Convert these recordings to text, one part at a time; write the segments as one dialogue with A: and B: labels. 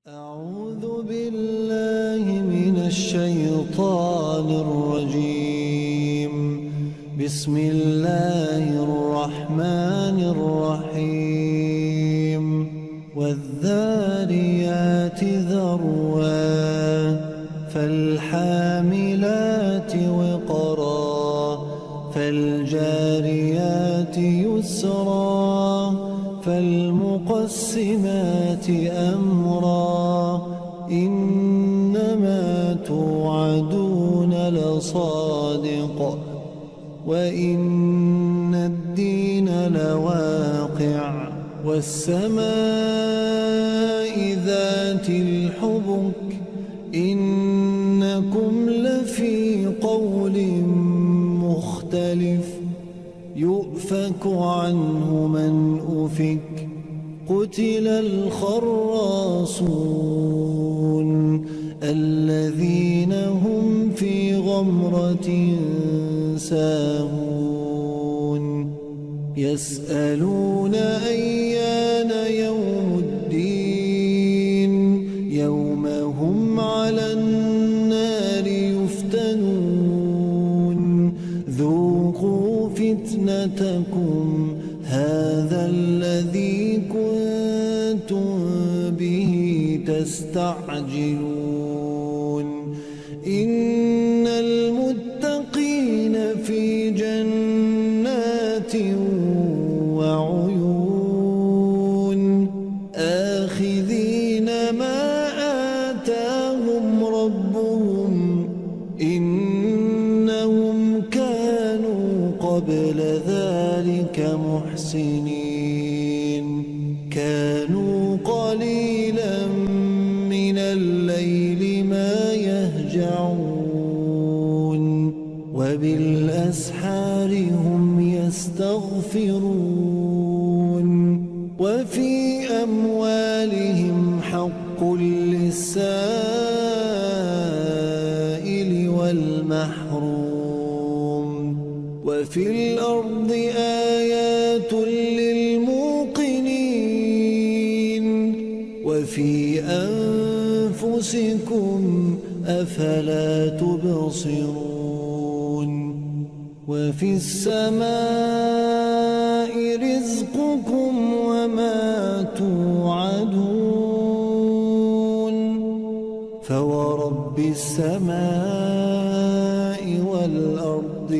A: أعوذ بالله من الشيطان الرجيم. بسم الله الرحمن الرحيم. والذاريات ذروا فالحاملات وقرا فالجاريات يسرا فالمقسمات أمرا إنما توعدون لصادق وإن الدين لواقع والسماء ذات الحبك إنكم لفي قول مختلف يؤفك عنه من أفك قتل الخراصون الذين هم في غمرة ساهون يسألون أيان يوم الدين يوم هم على النار يفتنون ذوقوا فتنتكم هذا الذي كنتم به تستعجلون إن المتقين في جنات وعيون آخذين ما آتاهم ربهم إنهم كانوا قبل ذلك محسنين كانوا قليلا من الليل ما يهجعون وبالأسحار هم يستغفرون وفي أموالهم حق للسائل والمحروم وفي الأرض آيات للموقنين وفي أنفسكم أفلا تبصرون وفي السماء رزقكم وما توعدون فورب السماء والأرض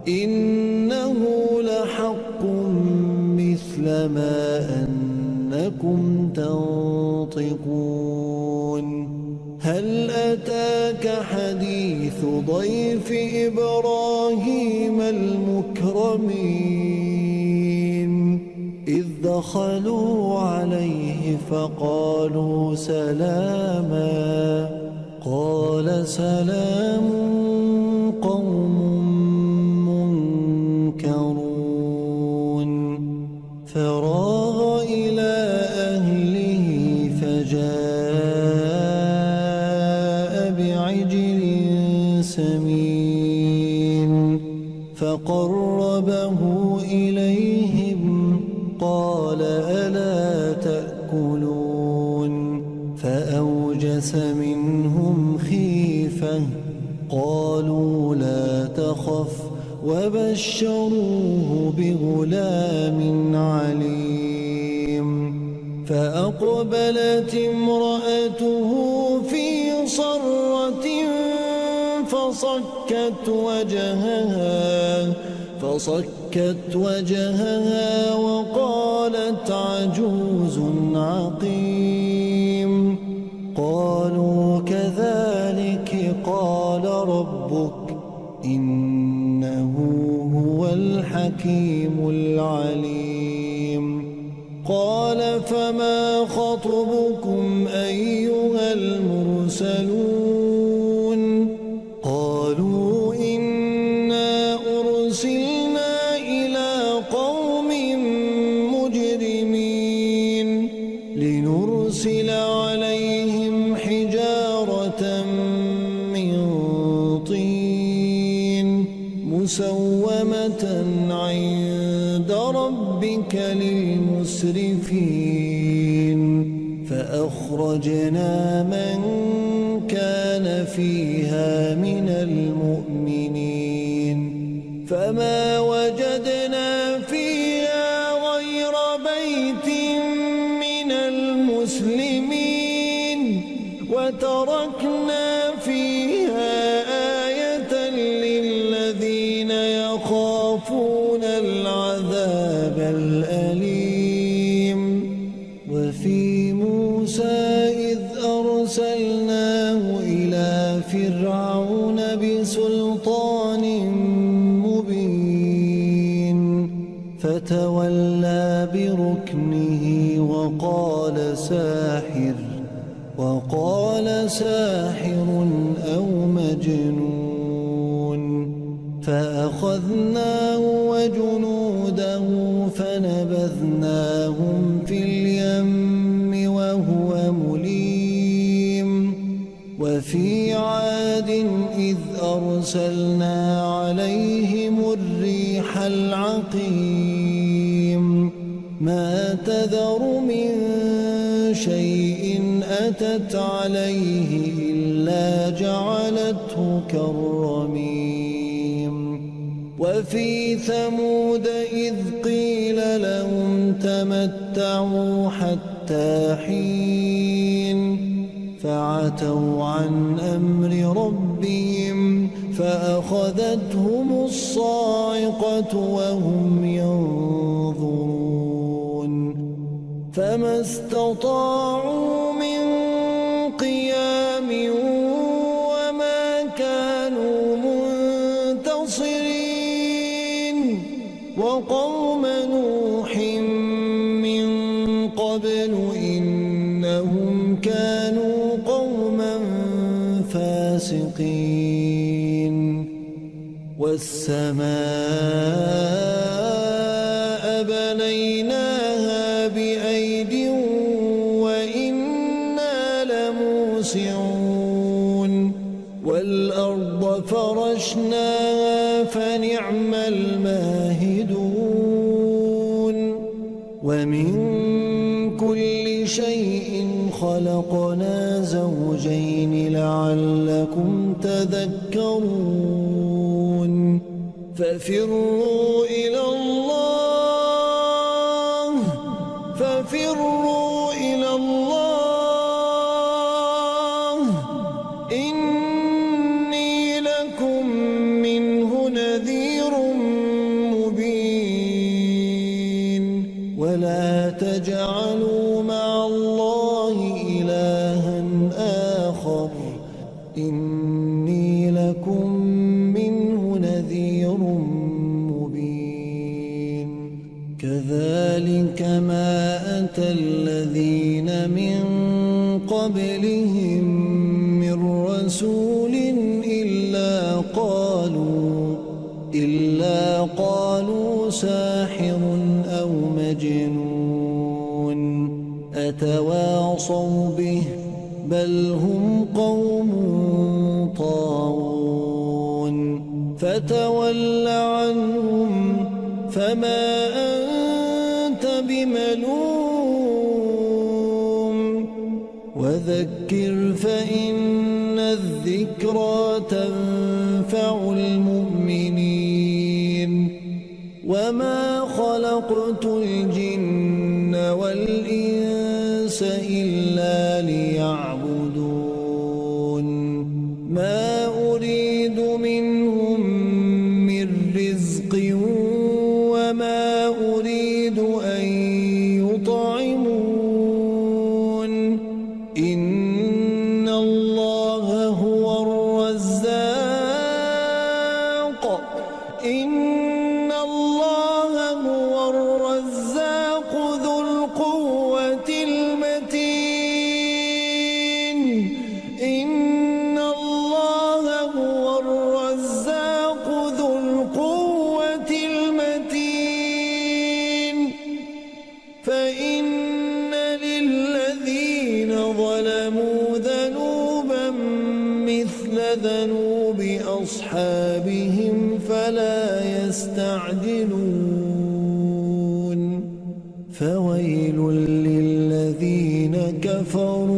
A: إنه لحق مثل ما أنكم تنطقون هل أتاك حديث ضيف إبراهيم المكرمين إذ دخلوا عليه فقالوا سلاما قال سلام قوم منكرون فراغ إلى أهله فجاء بعجل سمين فقربه إليهم قال ألا تأكلون فأوجس منهم خيفة قالوا لا تخف وبشروه بغلام عليم فأقبلت امرأته في صرة فصكت وجهها وقالت عجوز عقيم قالوا كذلك قال ربك إنه هو الحكيم العليم قال فما خطبكم أيها المرسلون قالوا إنا أرسلنا إلى قوم مجرمين لنرسل عليهم حجارة من طين مسومة عند ربك للمسرفين المسرفين فأخرجنا من كان فيها من المؤمنين فما وجدنا فيها غير بيت من المسلمين وتركنا فيها آية للذين يخافون العذاب الأليم وفي موسى إذ أرسلناه إلى فرعون بسلطان مبين فتولى بركنه وقال ساحر أو مجنون فأخذناه وجنوده فنبذناهم في اليم وهو مليم وفي عاد إذ أرسلنا عليهم الريح العقيم ما تذر من شيء أتت عليه إلا جعلته كالرميم وفي ثمود إذ قيل لهم تمتعوا حتى حين فعتوا عن أمر ربهم فأخذتهم الصاعقة وهم ينظرون فما استطاعوا من قيام وما كانوا منتصرين وقوم نوح من قبل إنهم كانوا قوما فاسقين والسماء بنيناها بأيد وإنا لموسعون والأرض فرشناها فنعم الماهدون ومن كل شيء خلقنا زوجين لعلكم تذكرون ففروا إلى الله إني لكم منه نذير مبين ولا تجعلوا مع الله إلها آخر إني لكم منه نذير مبين كذلك ما أتى الذين من قبلهم من رسول إلا قالوا ساحر أو مجنون أتواصوا به بل هم قوم طاغون فتول عنهم فما أنت بملوم وذكر فإن الذكرى تنفع المؤمنين وما خلقت الجن والإنس إلا ليعبدون ما أريد منهم من رزق وما أريد أن يطعمون إن الله هو الرزاق ذو القوة المتين إن الله هو الرزاق ذو القوة المتين فإن للذين ظلموا ذنوبا مثل ذنوب أصحابهم فلا يستعجلون فويل للذين كفروا